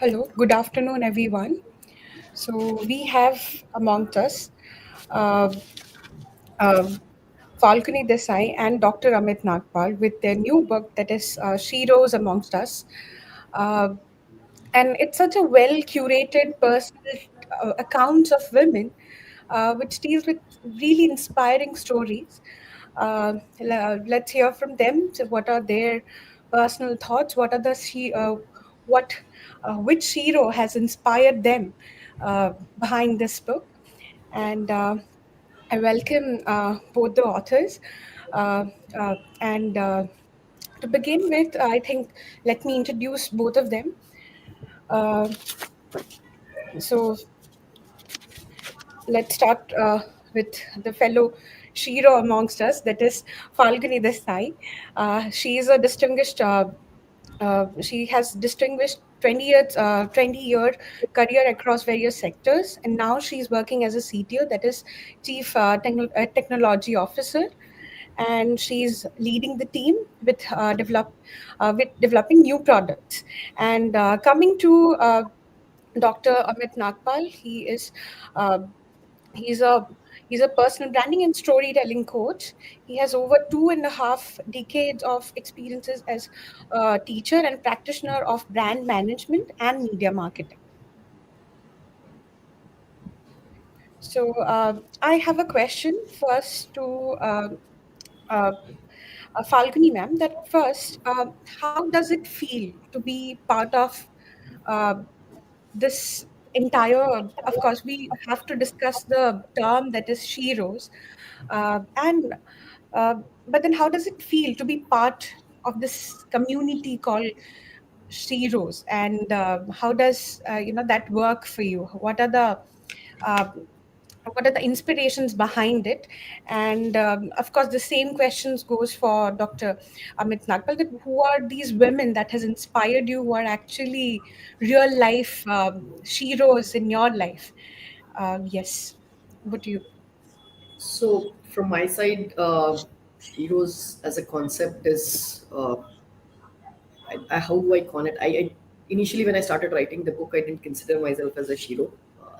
Hello, good afternoon, everyone. So we have amongst us uh, uh, Falguni Desai and Dr. Amit Nagpal with their new book that is She Rose Amongst Us. Uh, and it's such a well curated personal accounts of women, which deals with really inspiring stories. Let's hear from them. So what are their personal thoughts? What are the what which hero has inspired them behind this book? And I welcome both the authors. Uh, and To begin with, I think let me introduce both of them. Uh, so let's start with the fellow Shiro amongst us, that is Falguni Desai. She is a distinguished, she has distinguished 20-year career across various sectors, and now she's working as a CTO, that is Chief Technology Officer, and she's leading the team with developing new products. And coming to Dr. Amit Nagpal, uh, he's a he's a personal branding and storytelling coach. He has over 2.5 decades of experiences as a teacher and practitioner of brand management and media marketing. So I have a question first to uh, Falguni ma'am. That first, how does it feel to be part of uh, this entire? Of course, we have to discuss the term that is sheroes, and uh, but then how does it feel to be part of this community called sheroes, and how does that work for you? Uh, what are the inspirations behind it? And of course the same questions goes for Dr. Amit Nagpal, that who are these women that has inspired you, who are actually real life sheroes in your life? Yes, what do you? So, from my side, heroes as a concept is how do I call it? I initially when I started writing the book, I didn't consider myself as a hero.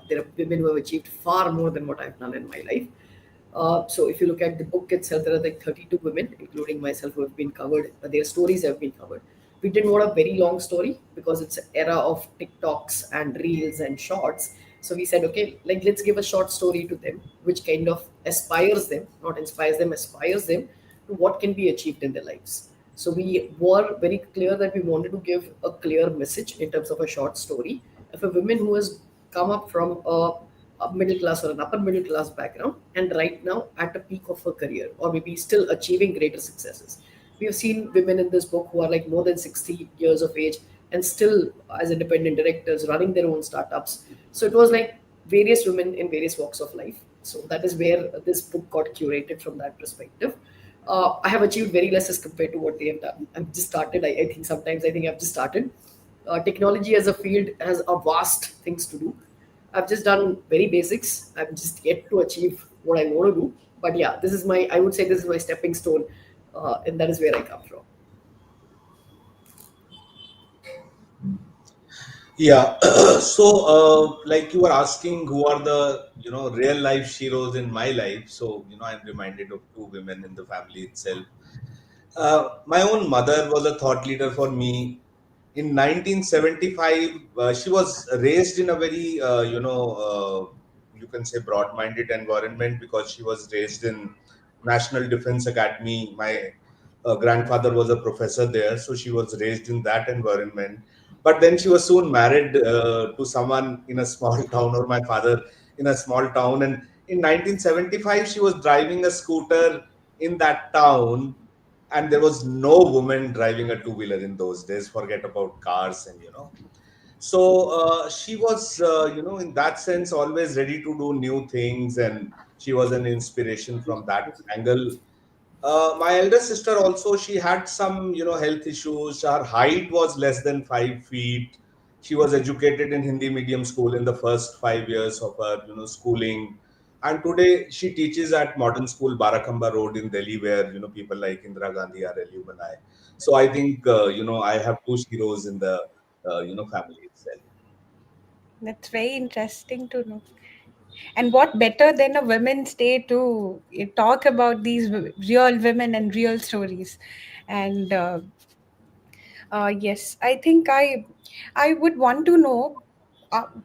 There are women who have achieved far more than what I've done in my life. So if you look at the book itself, there are like 32 women, including myself, who have been covered. Their stories have been covered. We didn't want a very long story because it's an era of TikToks and reels and shorts. So we said, okay, like let's give a short story to them, which kind of aspires them, not inspires them, aspires them to what can be achieved in their lives. So we were very clear that we wanted to give a clear message in terms of a short story. If a woman who has come up from a middle class or an upper middle class background and right now at a peak of her career or maybe still achieving greater successes. We have seen women in this book who are like more than 60 years of age and still as independent directors running their own startups. So it was like various women in various walks of life. So that is where this book got curated from that perspective. I have achieved very less as compared to what they have done. I've just started. I think sometimes I think I've just started. Technology as a field has a vast things to do. I've just done very basics. I'm just yet to achieve what I want to do. But yeah, this is my. I would say this is my stepping stone, and that is where I come from. Yeah. So, like you were asking, who are the real life heroes in my life? So, I'm reminded of two women in the family itself. My own mother was a thought leader for me. In 1975, she was raised in a very, you can say broad-minded environment because she was raised in National Defense Academy. My grandfather was a professor there, so she was raised in that environment. But then she was soon married to someone in a small town, or my father in a small town. And in 1975, she was driving a scooter in that town, and there was no woman driving a two-wheeler in those days. Forget about cars and so she was in that sense always ready to do new things, and she was an inspiration from that angle. My elder sister also, she had some health issues. Her height was less than 5 feet. She was educated in Hindi medium school in the first 5 years of her schooling, and today she teaches at modern school Barakamba Road in Delhi, where people like Indira Gandhi are alumni. So I think I have two heroes in the family itself. That's very interesting to know. And what better than a Women's Day to talk about these real women and real stories? And yes, I think I would want to know,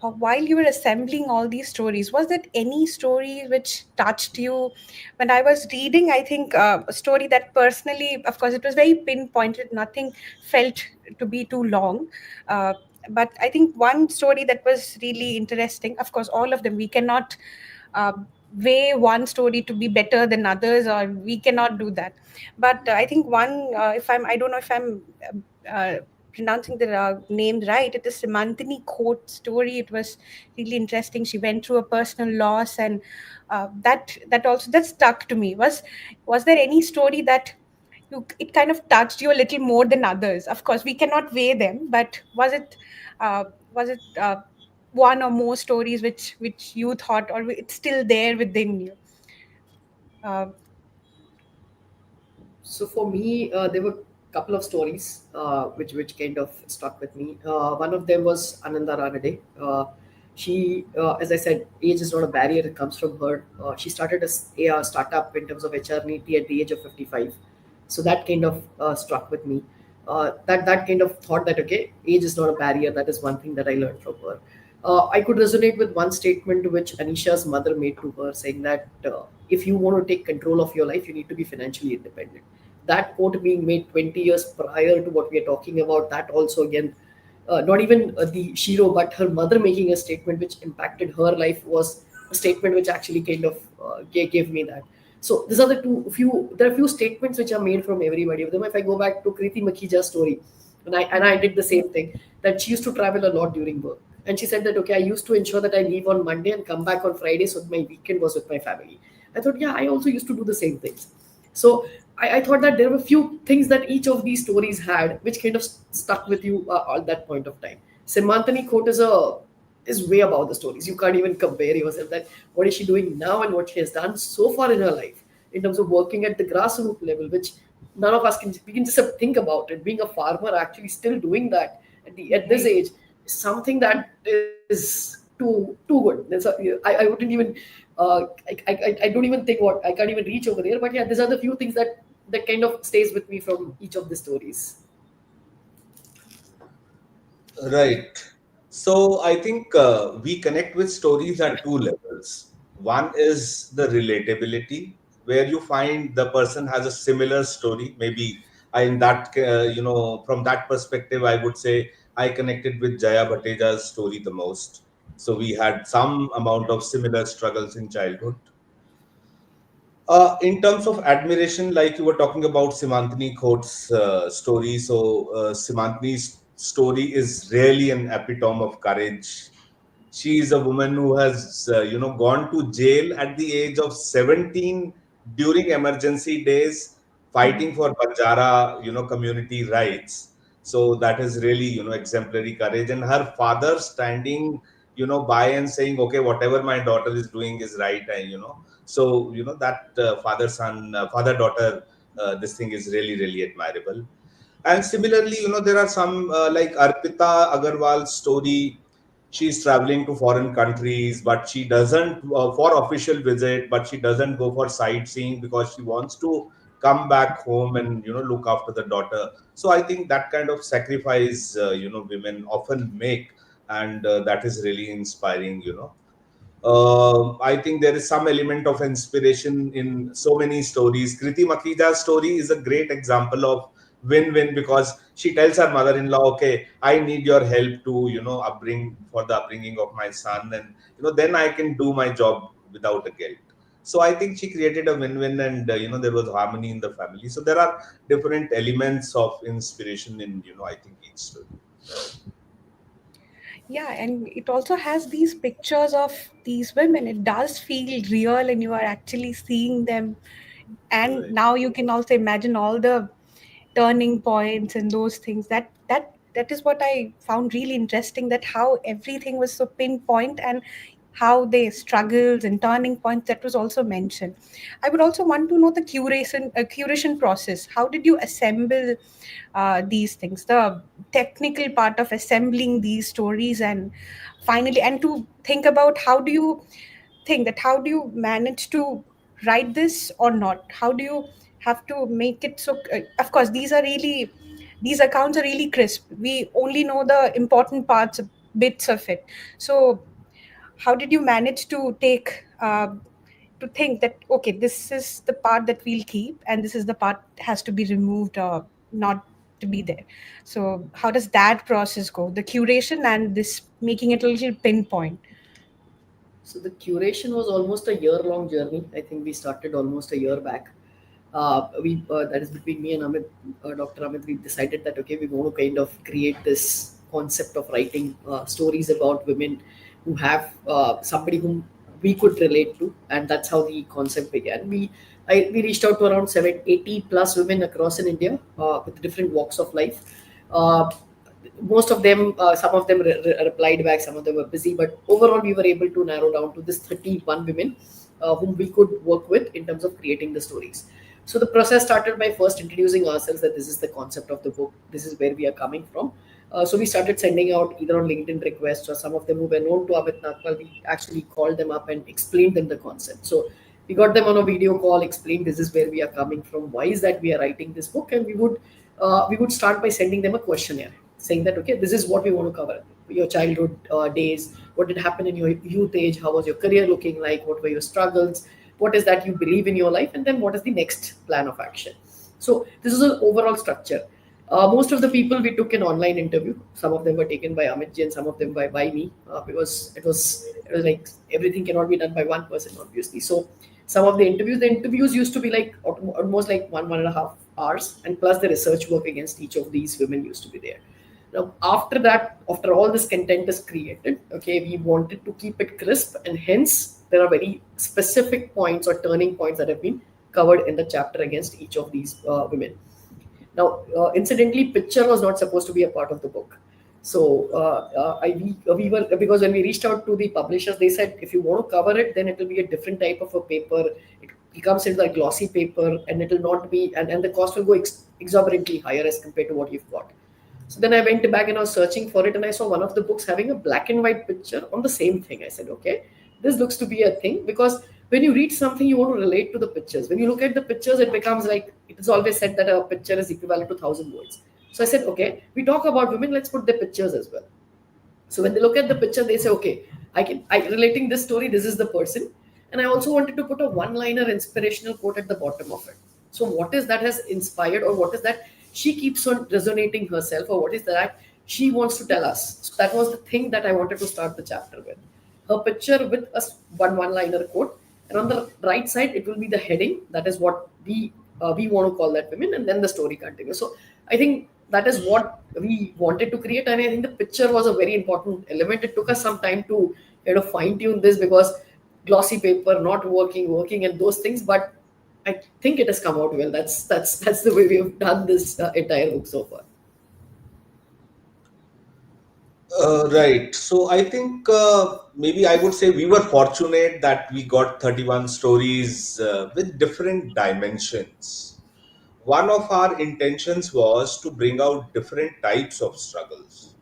while you were assembling all these stories, was there any story which touched you? When I was reading, I think a story that personally, of course, it was very pinpointed. Nothing felt to be too long. Uh, but I think one story that was really interesting. Of course, all of them we cannot uh, weigh one story to be better than others, or we cannot do that. But I think one, if I don't know if I'm uh, pronouncing the name right. It is Simantini Court story. It was really interesting. She went through a personal loss, and that also that stuck to me. Was there any story that it kind of touched you a little more than others? Of course, we cannot weigh them, but was it one or more stories which you thought, or it's still there within you? Uh, So for me, there were a couple of stories which kind of stuck with me. One of them was Ananda Ranade. She, as I said, age is not a barrier. It comes from her. She started a startup in terms of HR neatly at the age of 55. So that kind of struck with me. That kind of thought that okay, age is not a barrier. That is one thing that I learned from her. I could resonate with one statement which Anisha's mother made to her, saying that if you want to take control of your life, you need to be financially independent. That quote being made 20 years prior to what we are talking about, that also again, not even the Shiro, but her mother making a statement which impacted her life was a statement which actually kind of gave me that. So these are the there are few statements which are made from everybody of them. If I go back to Kriti Makhija's story, and I did the same thing, that she used to travel a lot during work. And she said that, okay, I used to ensure that I leave on Monday and come back on Friday so my weekend was with my family. I thought, yeah, I also used to do the same things. So I thought that there were few things that each of these stories had, which kind of stuck with you at that point of time. Simantani quote is way above the stories. You can't even compare yourself that what is she doing now and what she has done so far in her life in terms of working at the grassroots level, which none of us can we can just think about it. Being a farmer, actually still doing that at this right. age is something that is too good. I wouldn't even I don't even think what I can't even reach over there. But yeah, these are the few things that kind of stays with me from each of the stories. Right. So I think we connect with stories at two levels. One is the relatability, where you find the person has a similar story. Maybe in that, from that perspective, I would say I connected with Jaya Bhateja's story the most. So we had some amount of similar struggles in childhood. In terms of admiration, like you were talking about Simantini Khote's story, so Simantini's story is really an epitome of courage. She is a woman who has, gone to jail at the age of 17 during emergency days, fighting for Banjara, community rights. So that is really, exemplary courage. And her father standing, by and saying, okay, whatever my daughter is doing is right, and so that father daughter, this thing is really really admirable. And similarly, there are some like Arpita Agarwal's story. She's traveling to foreign countries, but she doesn't for official visit, but she doesn't go for sightseeing because she wants to come back home and look after the daughter. So I think that kind of sacrifice, women often make, and that is really inspiring. I think there is some element of inspiration in so many stories. Kriti Makhija's story is a great example of win-win, because she tells her mother-in-law, "Okay, I need your help to, upbringing of my son, and then I can do my job without a guilt." So I think she created a win-win, and there was harmony in the family. So there are different elements of inspiration in I think each story. Yeah, and it also has these pictures of these women. It does feel real, and you are actually seeing them. And Right. now you can also imagine all the turning points and those things. That is what I found really interesting. That how everything was so pinpoint, and how they struggles and turning points that was also mentioned. I would also want to know the curation process. How did you assemble these things? The technical part of assembling these stories, and finally, and to think about how do you think that how do you manage to write this or not, how do you have to make it so of course these accounts are really crisp, we only know the important parts, bits of it. So how did you manage to take to think that okay, this is the part that we'll keep and this is the part has to be removed or not to be there? So how does that process go, the curation and this making it a little pinpoint? So the curation was almost a year-long journey. I think we started almost a year back. We That is between me and Amit, Dr. Amit. We decided that okay, we want to kind of create this concept of writing stories about women who have somebody whom we could relate to, and that's how the concept began. We reached out to around 780 plus women across in India with different walks of life. Uh, Most of them, some of them replied back, some of them were busy, but overall we were able to narrow down to this 31 women whom we could work with in terms of creating the stories. So the process started by first introducing ourselves, that this is the concept of the book, this is where we are coming from. So we started sending out either on LinkedIn requests, or some of them who were known to Amit Nagpal, we actually called them up and explained them the concept. So we got them on a video call, explained this is where we are coming from, why is that we are writing this book, and we would start by sending them a questionnaire saying that okay, this is what we want to cover: your childhood days, what did happen in your youth age, how was your career looking like, what were your struggles, what is that you believe in your life, and then what is the next plan of action. So this is an overall structure. Most of the people we took an online interview. Some of them were taken by Amit ji and some of them by me, because it was like everything cannot be done by one person, obviously. So some of the interviews used to be like almost like 1.5 hours, and plus the research work against each of these women used to be there. Now, after that, after all this content is created, okay, we wanted to keep it crisp, and hence there are very specific points or turning points that have been covered in the chapter against each of these women. Now, incidentally, picture was not supposed to be a part of the book. So we were, because when we reached out to the publishers, they said if you want to cover it, then it will be a different type of a paper. It comes in like glossy paper, and it will not be, and the cost will go exorbitantly higher as compared to what you've got. So then I went back and I was searching for it, and I saw one of the books having a black and white picture on the same thing. I said, okay, this looks to be a thing, because when you read something, you want to relate to the pictures. When you look at the pictures, it becomes like it is always said that a picture is equivalent to 1,000 words. So I said, okay, we talk about women, let's put the pictures as well. So when they look at the picture, they say, okay, I relating this story, this is the person. And I also wanted to put a one-liner inspirational quote at the bottom of it. So what is that has inspired, or what is that she keeps on resonating herself, or what is that she wants to tell us? So that was the thing that I wanted to start the chapter with. Her picture with a one-liner quote, and on the right side it will be the heading. That is what we want to call that women, and then the story continues. So I think that is what we wanted to create, and I think the picture was a very important element. It took us some time to fine tune this, because glossy paper not working and those things, but I think it has come out well. That's the way we've done this entire book so far. Right. So I think maybe I would say we were fortunate that we got 31 stories with different dimensions. One of our intentions was to bring out different types of struggles.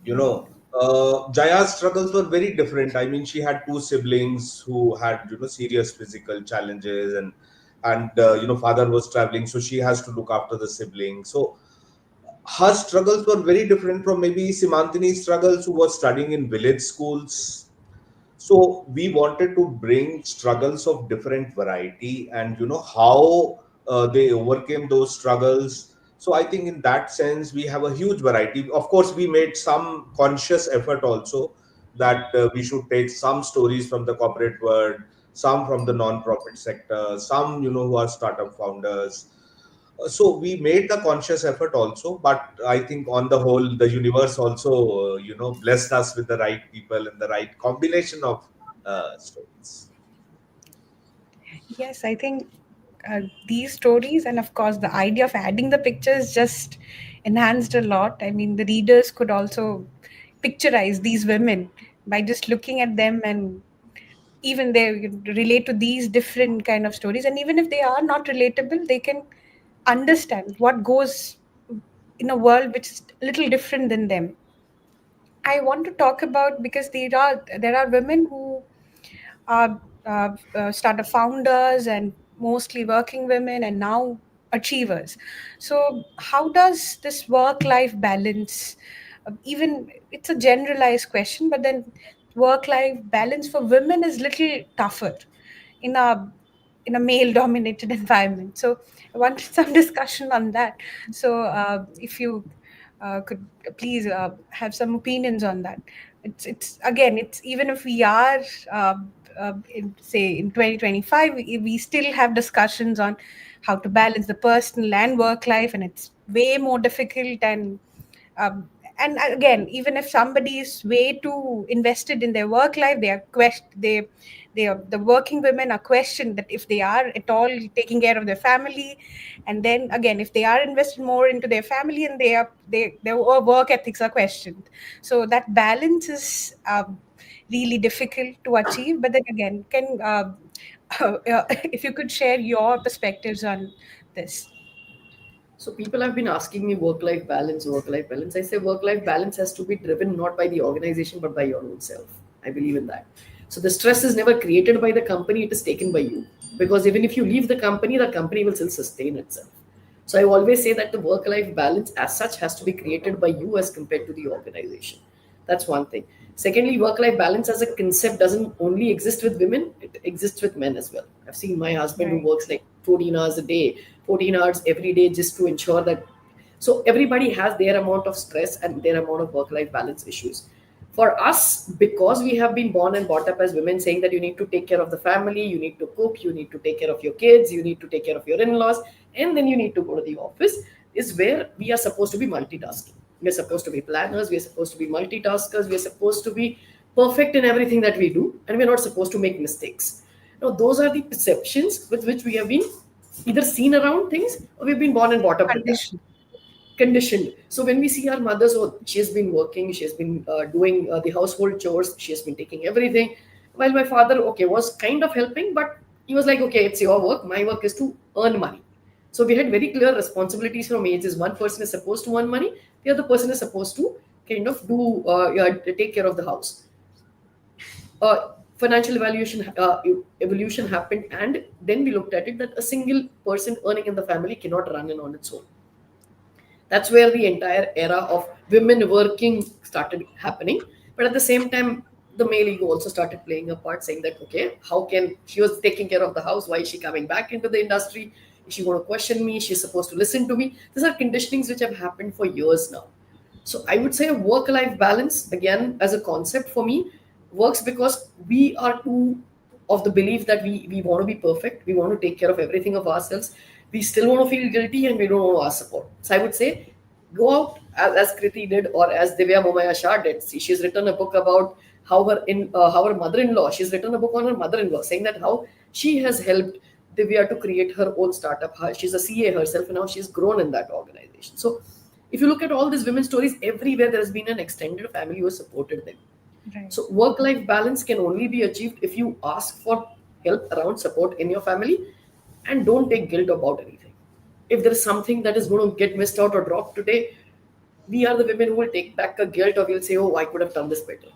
Jaya's struggles were very different. I mean, she had two siblings who had serious physical challenges, and father was traveling, so she has to look after the siblings. So her struggles were very different from maybe Simantini's struggles, who was studying in village schools. So we wanted to bring struggles of different variety, and how they overcame those struggles. So I think in that sense we have a huge variety. Of course, we made some conscious effort also that we should take some stories from the corporate world, some from the non-profit sector, some who are startup founders. So we made the conscious effort also, but I think on the whole the universe also blessed us with the right people and the right combination of stories. Yes, I think these stories, and of course, the idea of adding the pictures just enhanced a lot. I mean, the readers could also picturize these women by just looking at them, and even they relate to these different kind of stories. And even if they are not relatable, they can understand what goes in a world which is a little different than them. I want to talk about, because there are women who are startup founders and mostly working women and now achievers. So how does this work life balance, even it's a generalized question, but then work life balance for women is little tougher in a male dominated environment. So I wanted some discussion on that. So if you could please have some opinions on that. It's again, it's even if we are say in 2025, we still have discussions on how to balance the personal and work life, and it's way more difficult. And again, even if somebody is way too invested in their work life, they are, the working women are questioned that if they are at all taking care of their family. And then again, if they are invested more into their family, and their work ethics are questioned. So that balance is really difficult to achieve. But then again, can if you could share your perspectives on this. So people have been asking me work-life balance, work-life balance. I say work-life balance has to be driven not by the organization but by your own self. I believe in that. So the stress is never created by the company; it is taken by you. Because even if you leave the company will still sustain itself. So I always say that the work-life balance as such has to be created by you as compared to the organization. That's one thing. Secondly, work-life balance as a concept doesn't only exist with women; it exists with men as well. I've seen my husband who Right. works like 14 hours a day, 14 hours every day, just to ensure that. So everybody has their amount of stress and their amount of work-life balance issues. For us, because we have been born and brought up as women, saying that you need to take care of the family, you need to cook, you need to take care of your kids, you need to take care of your in-laws, and then you need to go to the office, is where we are supposed to be multitasking. We're supposed to be planners, we're supposed to be multitaskers, we're supposed to be perfect in everything that we do, and we're not supposed to make mistakes. Now, those are the perceptions with which we have been either seen around things or we've been born and brought up with that, Condition. conditioned. So when we see our mothers, oh, she has been working, she has been doing the household chores, she has been taking everything. While my father, okay, was kind of helping, but he was like, okay, it's your work. My work is to earn money. So we had very clear responsibilities from ages. One person is supposed to earn money, the other person is supposed to kind of do yeah, take care of the house. Financial evolution happened, and then we looked at it that a single person earning in the family cannot run in on its own. That's where the entire era of women working started happening. But at the same time, the male ego also started playing a part, saying that, okay, how can she was taking care of the house? Why is she coming back into the industry? Is she going to question me? She's supposed to listen to me. These are conditionings which have happened for years now. So I would say a work-life balance, again, as a concept for me, works because we are too of the belief that we want to be perfect, we want to take care of everything of ourselves, we still want to feel guilty and we don't want to ask support. So I would say go out as Kriti did or as Divya Momaya Shah did. See, she's written a book about how her mother-in-law, she's written a book on her mother-in-law saying that how she has helped Divya to create her own startup. She's a CA herself and now she's grown in that organization. So if you look at all these women's stories, everywhere there has been an extended family who has supported them. Right. So work life balance can only be achieved if you ask for help around support in your family and don't take guilt about anything. If there is something that is going to get missed out or dropped today, we are the women who will take back a guilt or we'll say, oh, I could have done this better.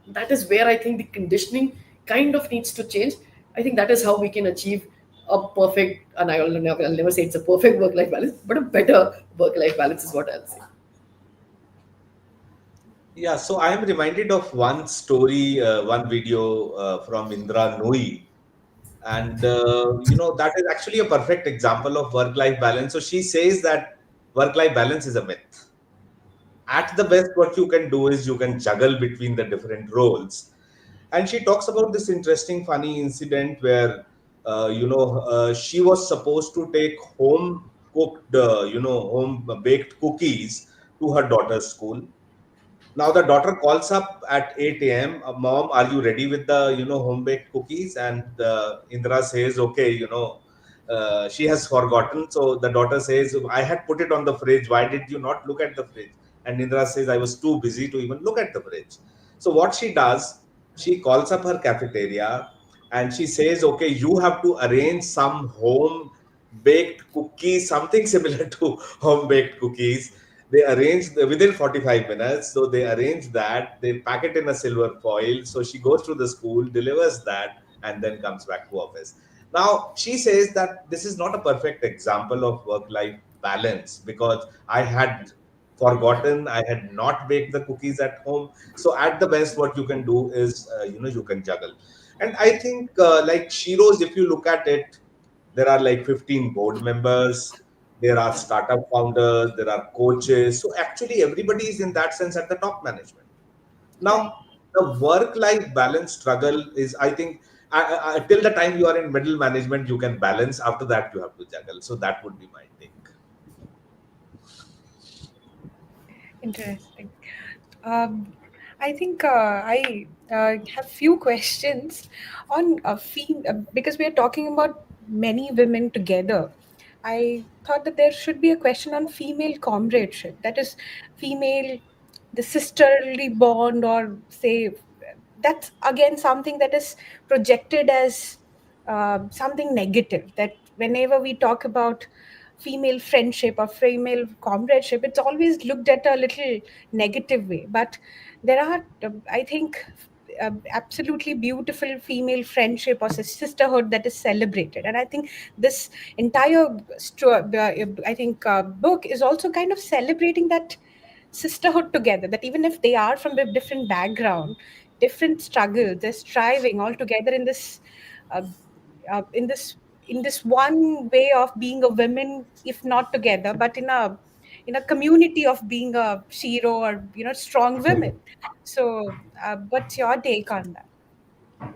That is where I think the conditioning kind of needs to change. I think that is how we can achieve a perfect, and I'll never say it's a perfect work life balance, but a better work life balance is what I'll say. Yeah, so I am reminded of one story, one video from Indra Nooyi, and that is actually a perfect example of work-life balance. So she says that work-life balance is a myth. At the best, what you can do is you can juggle between the different roles. And she talks about this interesting, funny incident where she was supposed to take home cooked, home baked cookies to her daughter's school. Now the daughter calls up at 8 a.m. Mom, are you ready with the home baked cookies? And Indra says, okay, she has forgotten. So the daughter says, I had put it on the fridge. Why did you not look at the fridge? And Indra says, I was too busy to even look at the fridge. So what she does, she calls up her cafeteria and she says, okay, you have to arrange some home baked cookies, something similar to home baked cookies, They arrange within 45 minutes. So they arrange that, they pack it in a silver foil. So she goes to the school, delivers that, and then comes back to office. Now, she says that this is not a perfect example of work life balance because I had forgotten, I had not baked the cookies at home. So, at the best, what you can do is, you can juggle. And I think, like Shiro's, if you look at it, there are like 15 board members, there are startup founders, there are coaches. So, actually, everybody is in that sense at the top management. Right. Now, the work-life balance struggle is, I think, till the time you are in middle management, you can balance. After that, you have to juggle. So that would be my take. Interesting. Um, I think I have few questions on because we are talking about many women together. I thought that there should be a question on female comradeship. That is, female, the sisterly bond, or say, that's again something that is projected as something negative. That whenever we talk about female friendship or female comradeship, it's always looked at a little negative way. But there are, I think, absolutely beautiful female friendship or sisterhood that is celebrated. And I think this entire I think book is also kind of celebrating that sisterhood together, that even if they are from a different background, different struggles, they're striving all together in this uh, uh, in this in this one way of being a woman, if not together, but in a community of being a shiro, or strong women. So what's your take on that?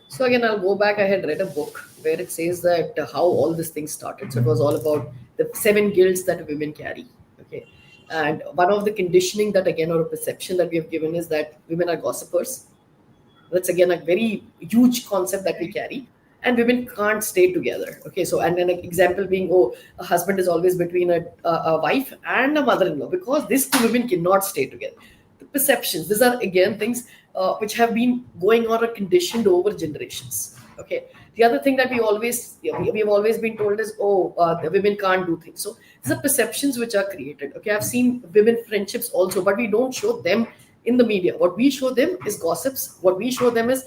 So again, I'll go back. I had read a book where it says that how all this thing started. So it was all about the seven guilts that women carry. Okay, and one of the conditioning that again, or a perception that we have given is that women are gossipers. That's again a very huge concept that we carry, and women can't stay together. Okay, so and then an example being, oh, a husband is always between a wife and a mother-in-law because these two women cannot stay together. The perceptions, these are again things which have been going on or conditioned over generations. Okay, the other thing that we always, yeah, we have always been told is, oh, the women can't do things. So these are perceptions which are created. Okay, I've seen women friendships also, but we don't show them in the media. What we show them is gossips. What we show them is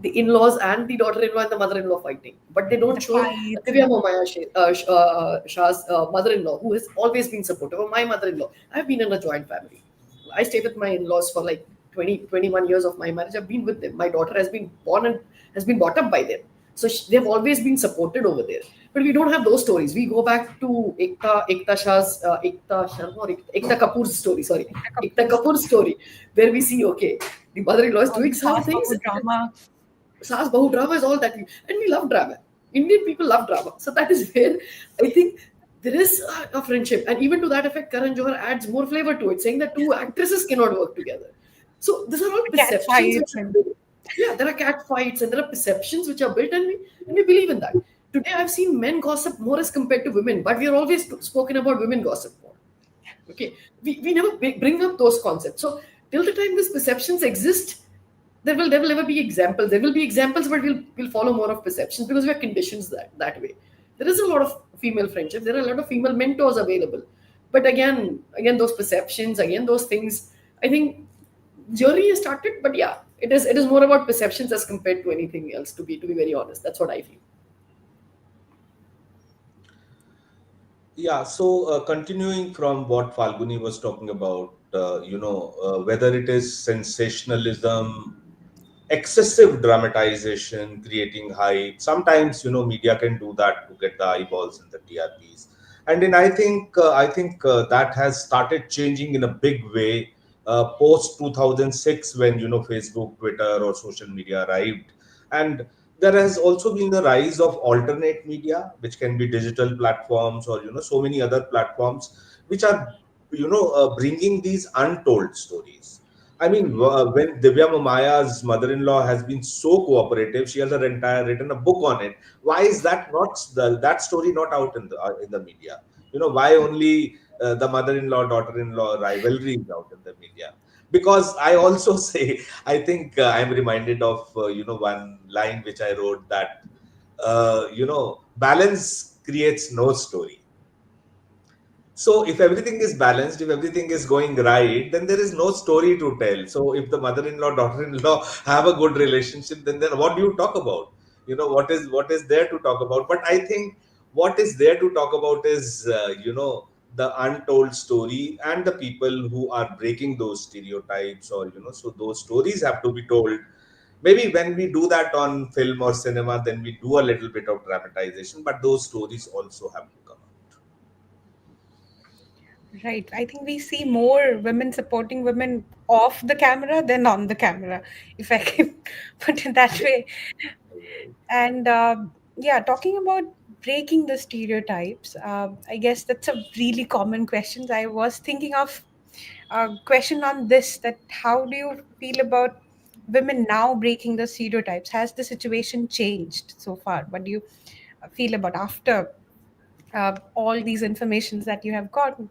the in-laws and the daughter-in-law and the mother-in-law fighting. But they don't The show fights Divya and Momaya Shah's mother-in-law, who has always been supportive of my mother-in-law. I've been in a joint family. I stayed with my in-laws for like 21 years of my marriage. I've been with them. My daughter has been born and has been brought up by them. So they've always been supported over there. But we don't have those stories. We go back to Ekta Shah's, Ekta Sharma or Ekta Kapoor's story, sorry. the Ekta couples, Kapoor's story, where we see, okay, the mother-in-law is all doing the some fast things. forward drama. Saas Bahu drama is all that and we love drama. Indian people love drama. So that is where I think there is a friendship. And even to that effect, Karan Johar adds more flavor to it, saying that two actresses cannot work together. So these are all The cat perceptions which fights are and built. Yeah, there are cat fights and there are perceptions which are built, and we believe in that. Today I've seen men gossip more as compared to women, but we are always spoken about women gossip more. Okay, we never bring up those concepts. So till the time these perceptions exist, there will never be examples. There will be examples, but we'll follow more of perceptions because we are conditioned that way. There is a lot of female friendships. There are a lot of female mentors available, but again those perceptions, again those things. I think journey has started, but yeah, it is more about perceptions as compared to anything else. To be very honest, that's what I feel. Yeah, so continuing from what Falguni was talking about, whether it is sensationalism, excessive dramatization, creating hype. Sometimes, media can do that to get the eyeballs and the TRPs. And then I think that has started changing in a big way post 2006 when Facebook, Twitter, or social media arrived, and there has also been the rise of alternate media, which can be digital platforms or so many other platforms which are bringing these untold stories. I mean, when Divya Mamaya's mother-in-law has been so cooperative, she has written a book on it. Why is that story not out in the media? Why only the mother-in-law daughter-in-law rivalry is out in the media? Because I also say, I think I'm reminded of one line which I wrote that balance creates no story. So if everything is balanced, if everything is going right, then there is no story to tell. So if the mother-in-law, daughter-in-law have a good relationship, then what do you talk about? What is there to talk about? But I think what is there to talk about is the untold story and the people who are breaking those stereotypes, or so those stories have to be told. Maybe when we do that on film or cinema, then we do a little bit of dramatization, but those stories also have to come out. Right. I think we see more women supporting women off the camera than on the camera, if I can put it that way. And yeah, talking about breaking the stereotypes, I guess that's a really common question. I was thinking of a question on this, that how do you feel about women now breaking the stereotypes? Has the situation changed so far? What do you feel about after all these informations that you have gotten?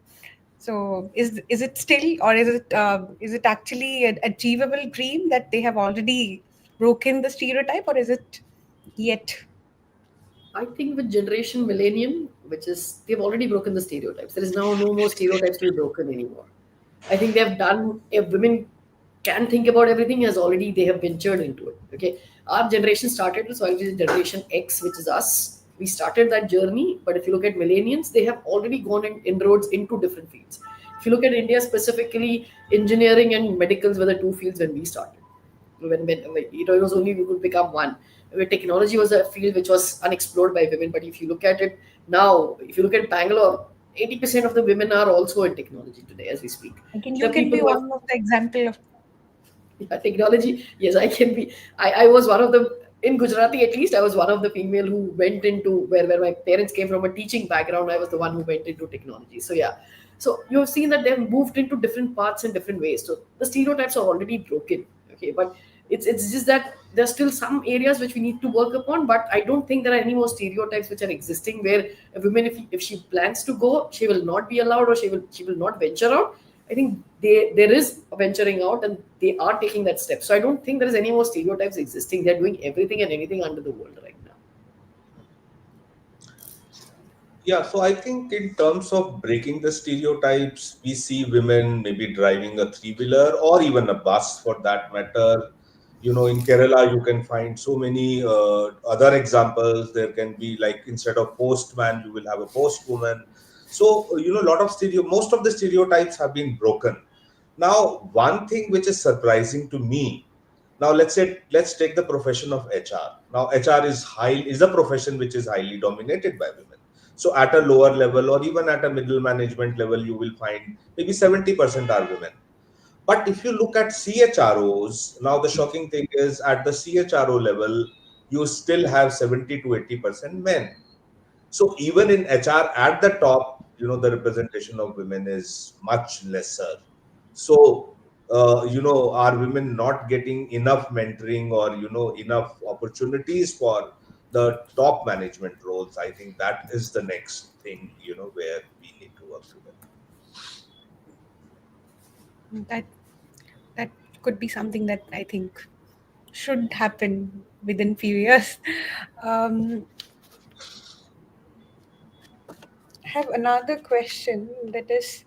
So is it still, or is it actually an achievable dream that they have already broken the stereotype, or is it yet? I think with generation millennium, which is they've already broken the stereotypes. There is now no more stereotypes to be broken anymore. I think they have done. If women can think about everything, as already they have ventured into it. Okay, our generation started with, so which is Generation X, which is us. We started that journey, but if you look at millennials, they have already gone in inroads into different fields. If you look at India specifically, engineering and medicals were the two fields when we started. When it was only we could pick up one. Where technology was a field which was unexplored by women, but if you look at it now, if you look at Bangalore, 80% of the women are also in technology today as we speak. Can The you can people be who have one of the example of? yeah, technology. Yes, I can be. I was one of the, in Gujarati at least, I was one of the female who went into where my parents came from a teaching background. I was the one who went into technology. So yeah. So you've seen that they've moved into different paths in different ways. So the stereotypes are already broken. Okay. But it's just that there's still some areas which we need to work upon. But I don't think there are any more stereotypes which are existing where a woman, if she plans to go, she will not be allowed, or she will not venture out. I think there is venturing out, and they are taking that step. So I don't think there is any more stereotypes existing. They're doing everything and anything under the world right now. Yeah, so I think in terms of breaking the stereotypes, we see women maybe driving a three-wheeler or even a bus for that matter. In Kerala, you can find so many other examples. There can be, like, instead of postman, you will have a postwoman. So, most of the stereotypes have been broken. Now, one thing which is surprising to me, now let's take the profession of HR. Now, HR is a profession which is highly dominated by women. So at a lower level or even at a middle management level, you will find maybe 70% are women. But if you look at CHROs, now the shocking thing is at the CHRO level, you still have 70 to 80% men. So even in HR at the top, the representation of women is much lesser. So, are women not getting enough mentoring or, enough opportunities for the top management roles? I think that is the next thing, where we need to work together. That that could be something that I think should happen within few years. Um, I have another question, that is,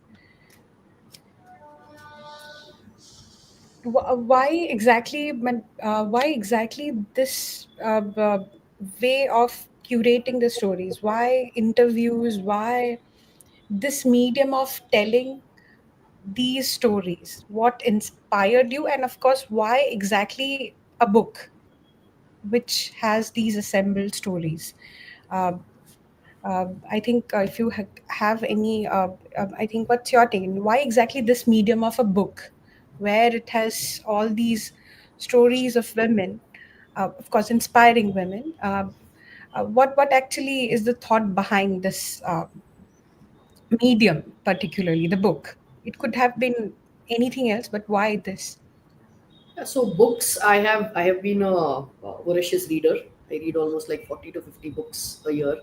why exactly this way of curating the stories? Why interviews? Why this medium of telling these stories? What inspired you? And of course, why exactly a book which has these assembled stories? Uh, I think if you have any, I think, what's your take? Why exactly this medium of a book, where it has all these stories of women, of course, inspiring women? What actually is the thought behind this medium, particularly the book? It could have been anything else, but why this? Yeah, so books, I have been a voracious reader. I read almost like 40 to 50 books a year,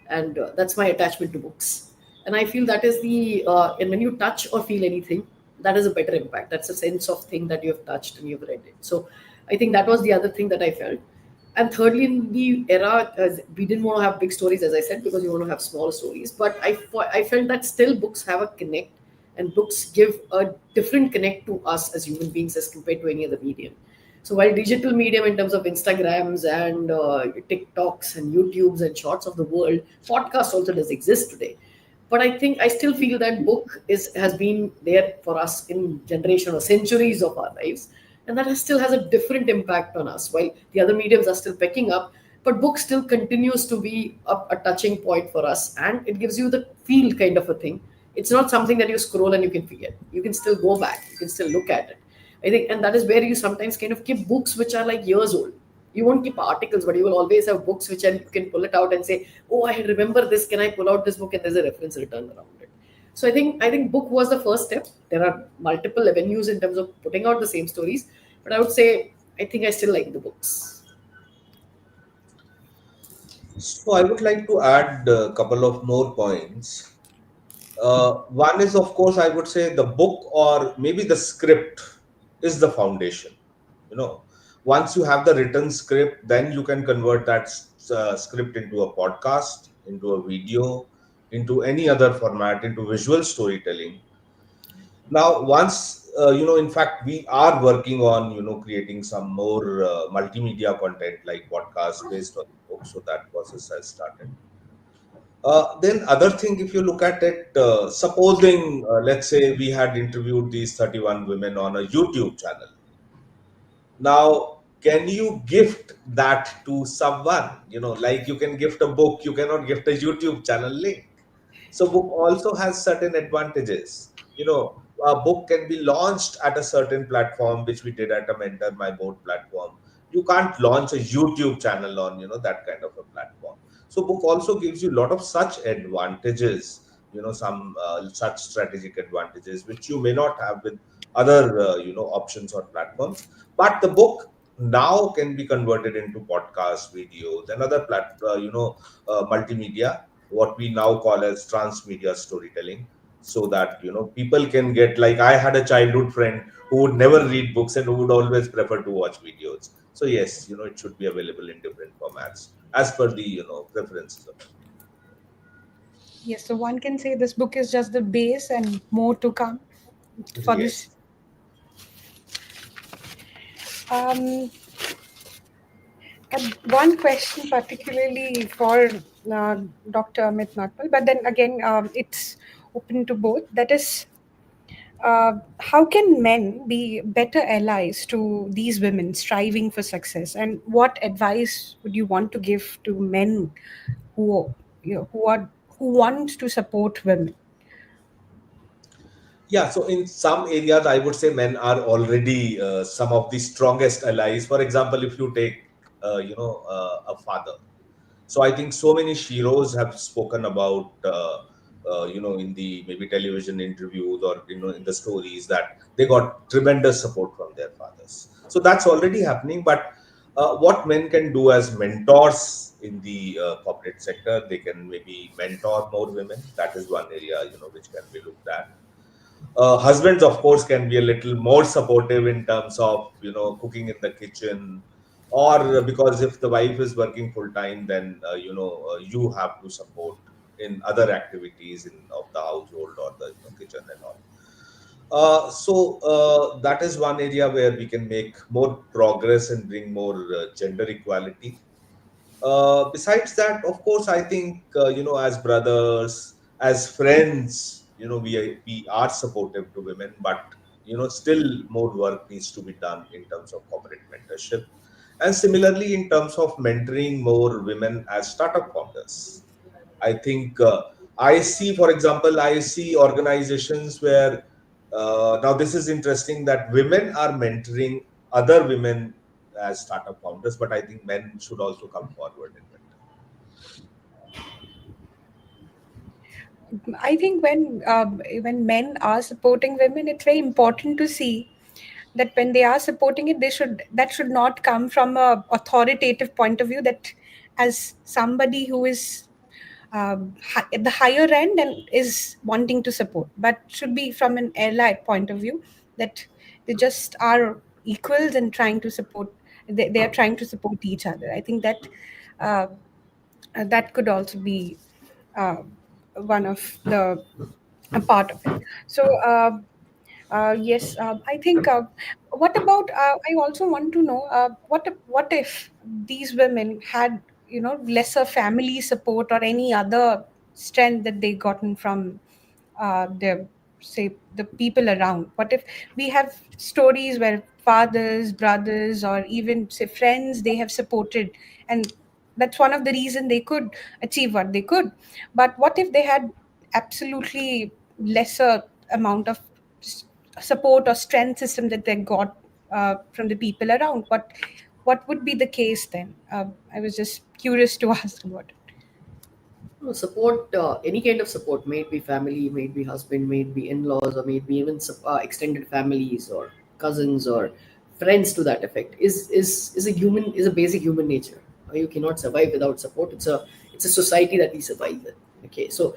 and that's my attachment to books. And I feel that is the and when you touch or feel anything, that is a better impact. That's a sense of thing that you have touched and you've read it. So I think that was the other thing that I felt. And thirdly, in the era, we didn't want to have big stories, as I said, because we want to have small stories. But I felt that still books have a connect, and books give a different connect to us as human beings as compared to any other medium. So while digital medium in terms of Instagrams and TikToks and YouTubes and shorts of the world, podcast also does exist today. But I think I still feel that book is has been there for us in generation or centuries of our lives, and that still has a different impact on us. While the other mediums are still picking up, but book still continues to be a touching point for us, and it gives you the feel kind of a thing. It's not something that you scroll and you can forget. You can still go back. You can still look at it. I think, and that is where you sometimes kind of keep books which are like years old. You won't keep articles, but you will always have books which are, you can pull it out and say, "Oh, I remember this. Can I pull out this book?" And there's a reference written around it. So I think book was the first step. There are multiple avenues in terms of putting out the same stories, but I would say I think I still like the books. So I would like to add a couple of more points. One is, of course, I would say the book or maybe the script is the foundation. You know, once you have the written script, then you can convert that script into a podcast, into a video, into any other format, into visual storytelling. Now, once in fact, we are working on creating some more multimedia content like podcast based on the book, so that process has started. Then other thing, if you look at it, supposing let's say we had interviewed these 31 women on a YouTube channel. Now, can you gift that to someone? Like you can gift a book, you cannot gift a YouTube channel link. So book also has certain advantages. A book can be launched at a certain platform, which we did at a Mentor My Board platform. You can't launch a YouTube channel on that kind of a platform. So book also gives you a lot of such advantages. Some such strategic advantages which you may not have with other options or platforms. But the book now can be converted into podcast, videos, and other multimedia, what we now call as transmedia storytelling, so that people can get, like, I had a childhood friend who would never read books and who would always prefer to watch videos. So yes, it should be available in different formats as per the preferences of Yes, so one can say this book is just the base and more to come everyone. for this. Yes. Um, and one question particularly for Dr. Amit Nagpal, but then again, it's open to both. That is, how can men be better allies to these women striving for success? And what advice would you want to give to men who, who want to support women? Yeah, so in some areas, I would say men are already some of the strongest allies. For example, if you take, a father. So I think so many sheroes have spoken about, in the maybe television interviews or in the stories, that they got tremendous support from their fathers. So that's already happening. But what men can do as mentors in the corporate sector, they can maybe mentor more women. That is one area which can be looked at. Husbands, of course, can be a little more supportive in terms of cooking in the kitchen, or because if the wife is working full time, then you have to support in other activities in of the household or the kitchen and all. So that is one area where we can make more progress and bring more gender equality. Besides that, of course, I think as brothers, as friends, we are supportive to women, but still more work needs to be done in terms of corporate mentorship, and similarly in terms of mentoring more women as startup founders. I think I see, for example, I see organizations where now this is interesting that women are mentoring other women as startup founders, but I think men should also come forward and mentor. I think when men are supporting women, it's very important to see that when they are supporting it, they should that should not come from a authoritative point of view. That as somebody who is at the higher end and is wanting to support, but should be from an ally point of view, that they just are equals and trying to support they are trying to support each other. I think that uh, that could also be uh, one of the a part of it. So yes, I think. What about? I also want to know what if these women had, lesser family support or any other strength that they gotten from the, say, the people around. What if we have stories where fathers, brothers, or even, say, friends, they have supported, and that's one of the reason they could achieve what they could. But what if they had absolutely lesser amount of support or strength system that they got from the people around? What would be the case then? I was just curious to ask about it. No, support, any kind of support, may it be family, may it be husband, may it be in-laws, or may it be even extended families or cousins or friends to that effect, is a basic human nature. You cannot survive without support. It's a society that we survive in. Okay, so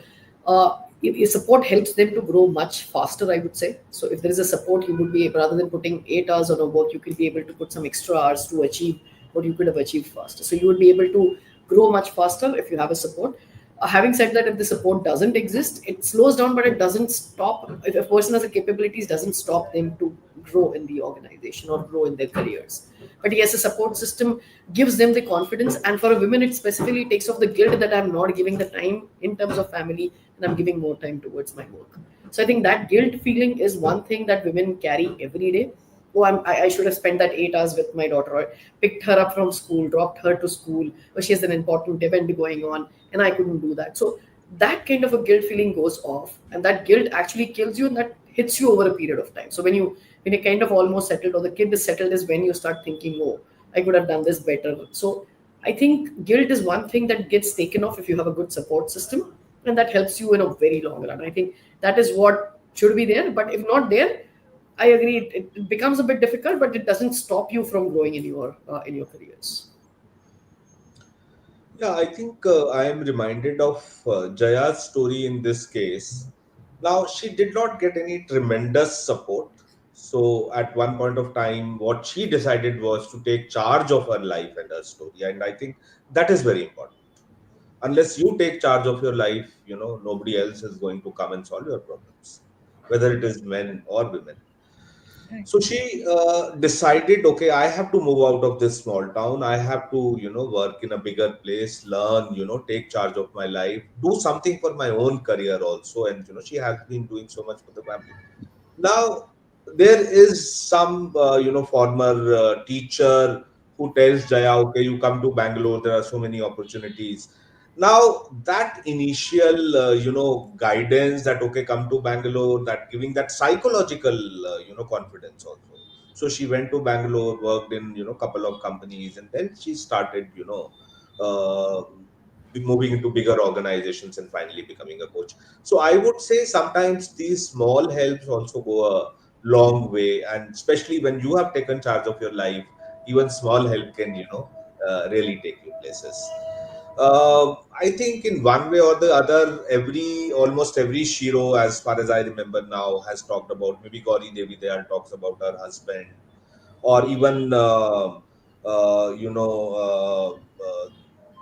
if support helps them to grow much faster, I would say. So if there is a support, you would be, rather than putting 8 hours on a work, you could be able to put some extra hours to achieve what you could have achieved faster. So you would be able to grow much faster if you have a support. Having said that, if the support doesn't exist, it slows down, but it doesn't stop. If a person has the capabilities, doesn't stop them to grow in the organization or grow in their careers. But yes, a support system gives them the confidence, and for a woman, it specifically takes off the guilt that I'm not giving the time in terms of family, and I'm giving more time towards my work. So I think that guilt feeling is one thing that women carry every day. Oh, I should have spent that 8 hours with my daughter, or picked her up from school, dropped her to school, or she has an important event going on, and I couldn't do that. So that kind of a guilt feeling goes off, and that guilt actually kills you, and that hits you over a period of time. So when you kind of almost settled, or the kid is settled, is when you start thinking, oh, I could have done this better. So I think guilt is one thing that gets taken off if you have a good support system, and that helps you in a very long run. I think that is what should be there. But if not there, I agree. It becomes a bit difficult, but it doesn't stop you from growing in your careers. Yeah, I think I am reminded of Jaya's story in this case. Now, she did not get any tremendous support. So, at one point of time, what she decided was to take charge of her life and her story. And I think that is very important. Unless you take charge of your life, nobody else is going to come and solve your problems, whether it is men or women. Right. So she decided, okay, I have to move out of this small town. I have to, work in a bigger place, learn, take charge of my life, do something for my own career also. And, she has been doing so much for the family. Now, there is some, former teacher who tells Jaya, okay, you come to Bangalore, there are so many opportunities. Now, that initial, guidance that, okay, come to Bangalore, that giving that psychological, confidence also. So she went to Bangalore, worked in, couple of companies, and then she started, uh, moving into bigger organizations and finally becoming a coach. So I would say sometimes these small helps also go a long way, and especially when you have taken charge of your life, even small help can, really take you places. I think in one way or the other, almost every Shiro, as far as I remember now, has talked about, maybe Gauri Devi Dayal talks about her husband, or even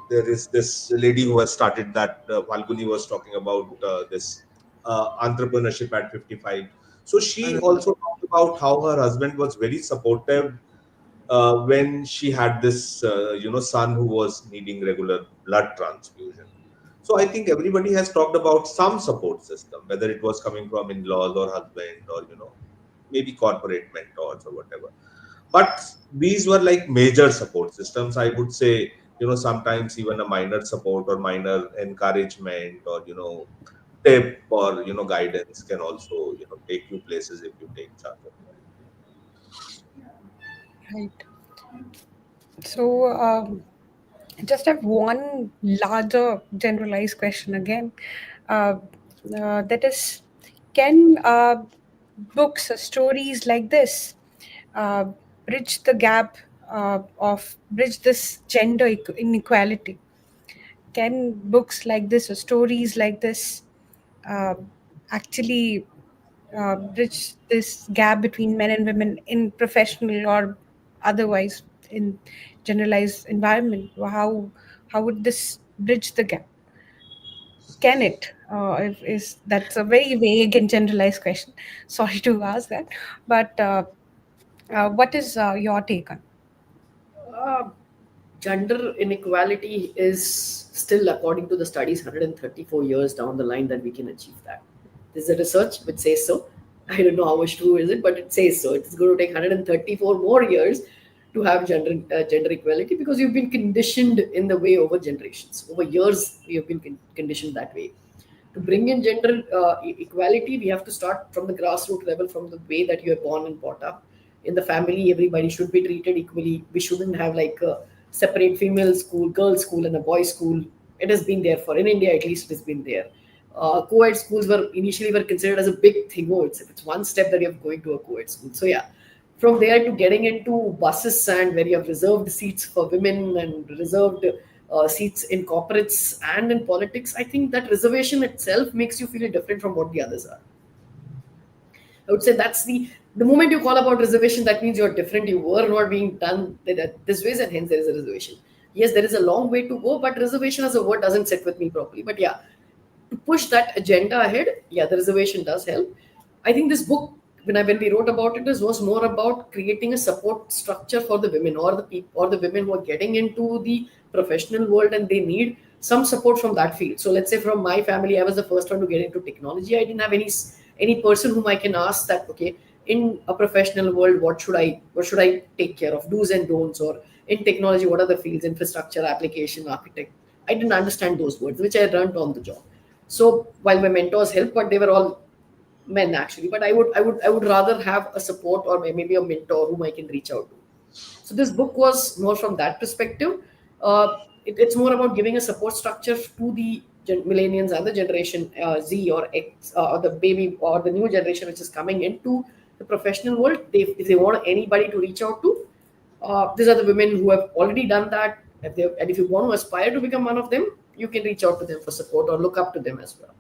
there is this lady who has started that Falguni was talking about this entrepreneurship at 55. So she also talked about how her husband was very supportive when she had this son who was needing regular blood transfusion. So I think everybody has talked about some support system, whether it was coming from in-laws or husband, or maybe corporate mentors or whatever. But these were like major support systems, I would say. Sometimes even a minor support or minor encouragement, or tip, or guidance can also take you places if you take charge of your Right. So, just have one larger generalized question again. Uh, that is, can books or stories like this uh, bridge this gender inequality? Can books like this or stories like this uh, actually bridge this gap between men and women in professional or otherwise? in generalized environment? How would this bridge the gap? Can it? If, is That's a very vague and generalized question. Sorry to ask that, but what is your take on? Uh, Gender inequality is still, according to the studies, 134 years down the line that we can achieve that. This is a research which says so. I don't know how much true is it, but it says so. It's going to take 134 more years to have gender equality, because you've been conditioned in the way over generations. Over years, we have been conditioned that way. To bring in gender equality, we have to start from the grassroots level, from the way that you are born and brought up. In the family, everybody should be treated equally. We shouldn't have like a separate female school, girls school, and a boys school. It has been there for, in India at least, it has been there. Co-ed schools were considered as a big thing. Oh, it's one step that you're going to a co-ed school. So yeah, from there to getting into buses, and where you have reserved seats for women and reserved seats in corporates and in politics, I think that reservation itself makes you feel different from what the others are. I would say that's the moment you call about reservation, that means you're different. You were not being done this ways, and hence there is a reservation. Yes, there is a long way to go, but reservation as a word doesn't sit with me properly. But yeah, to push that agenda ahead, yeah, the reservation does help. I think this book, when we wrote about it, was more about creating a support structure for the women, or the people, or the women who are getting into the professional world and they need some support from that field. So let's say from my family, I was the first one to get into technology. I didn't have any person whom I can ask that, okay, in a professional world, what should I take care of, do's and don'ts, or in technology, what are the fields, infrastructure, application, architect. I didn't understand those words, which I learned on the job. So while my mentors helped, but they were all men actually. But I would rather have a support, or maybe a mentor whom I can reach out to. So this book was more from that perspective. It's more about giving a support structure to the millennials and the generation Z or X, or the baby, or the new generation which is coming into the professional world. If they want anybody to reach out to, these are the women who have already done that. And if you want to aspire to become one of them, you can reach out to them for support or look up to them as well.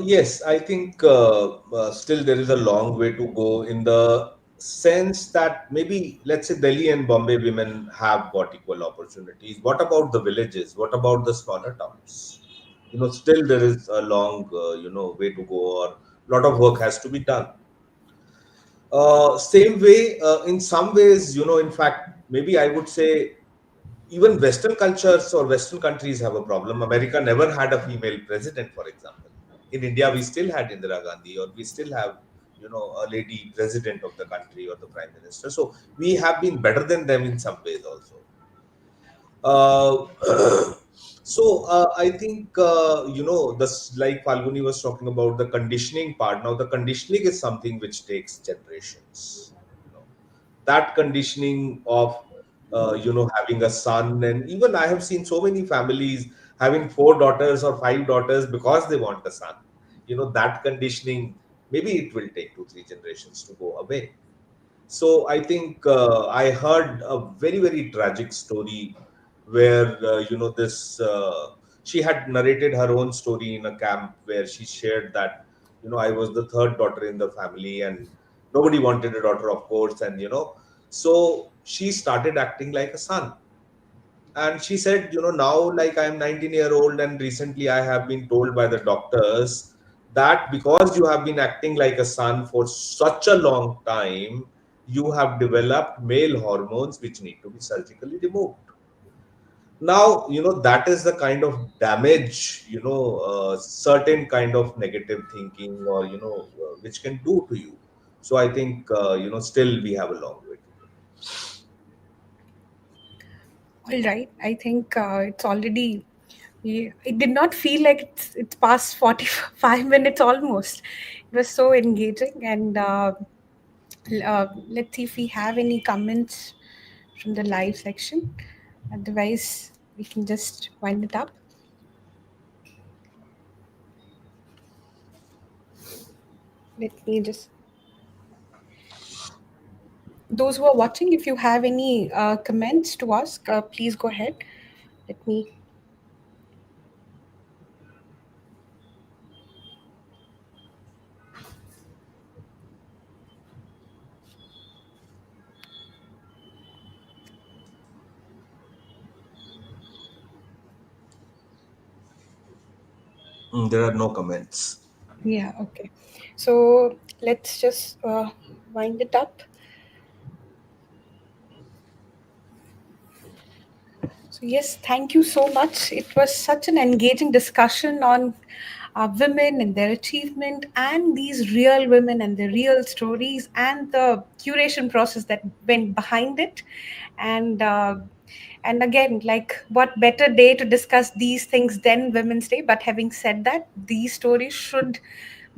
Yes, I think still there is a long way to go, in the sense that maybe, let's say, Delhi and Bombay women have got equal opportunities. What about the villages? What about the smaller towns? Still there is a long, way to go, or a lot of work has to be done. Same way, in some ways, in fact, maybe I would say even Western cultures or Western countries have a problem. America never had a female president, for example. In India, we still had Indira Gandhi, or we still have, a lady president of the country, or the prime minister. So we have been better than them in some ways also. Uh, I think, this, like Falguni was talking about the conditioning part. Now, the conditioning is something which takes generations. You know, that conditioning of, having a son, and even I have seen so many families having four daughters or five daughters because they want a son. That conditioning, maybe it will take 2 3 generations to go away. So I think I heard a very very tragic story where, this she had narrated her own story in a camp, where she shared that, I was the third daughter in the family, and nobody wanted a daughter, of course, and so she started acting like a son. And she said, now, like, I'm 19-year-old, and recently I have been told by the doctors that because you have been acting like a son for such a long time, you have developed male hormones which need to be surgically removed. Now, that is the kind of damage, certain kind of negative thinking, or, which can do to you. So I think, still we have a long way to go. All right. I think it's already. It did not feel like it's past 45 minutes almost. It was so engaging, and let's see if we have any comments from the live section. Otherwise, we can just wind it up. Let me just, those who are watching, if you have any comments to ask, please go ahead. Let me. There are no comments. Yeah, okay. So let's just wind it up. So, yes, thank you so much. It was such an engaging discussion on women and their achievement, and these real women and the real stories, and the curation process that went behind it. And and again, like, what better day to discuss these things than Women's Day? But having said that, these stories should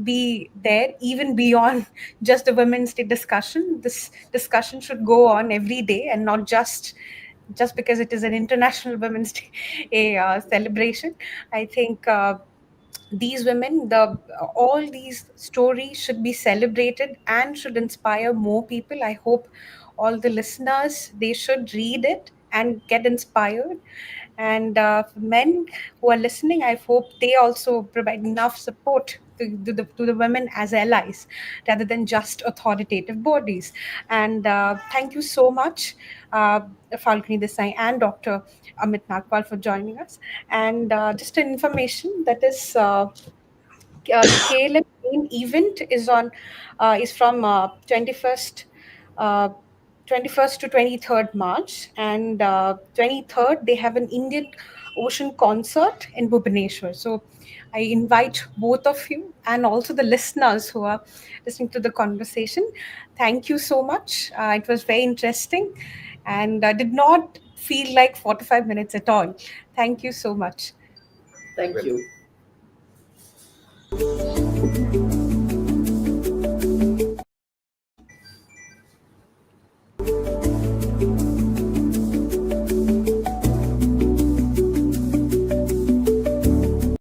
be there even beyond just the Women's Day discussion. This discussion should go on every day, and not just because it is an International Women's Day celebration. I think these women, the all these stories should be celebrated and should inspire more people. I hope all the listeners, they should read it and get inspired. And for men who are listening, I hope they also provide enough support to the women as allies rather than just authoritative bodies. And thank you so much, uh, Falguni Desai and Dr. Amit Nagpal, for joining us. And just an information that is the KLM main event is from 21st uh, 21st to 23rd March, and 23rd they have an Indian Ocean concert in Bhubaneswar. So I invite both of you and also the listeners who are listening to the conversation. Thank you so much. It was very interesting, and did not feel like 45 minutes at all. Thank you so much. Thank you.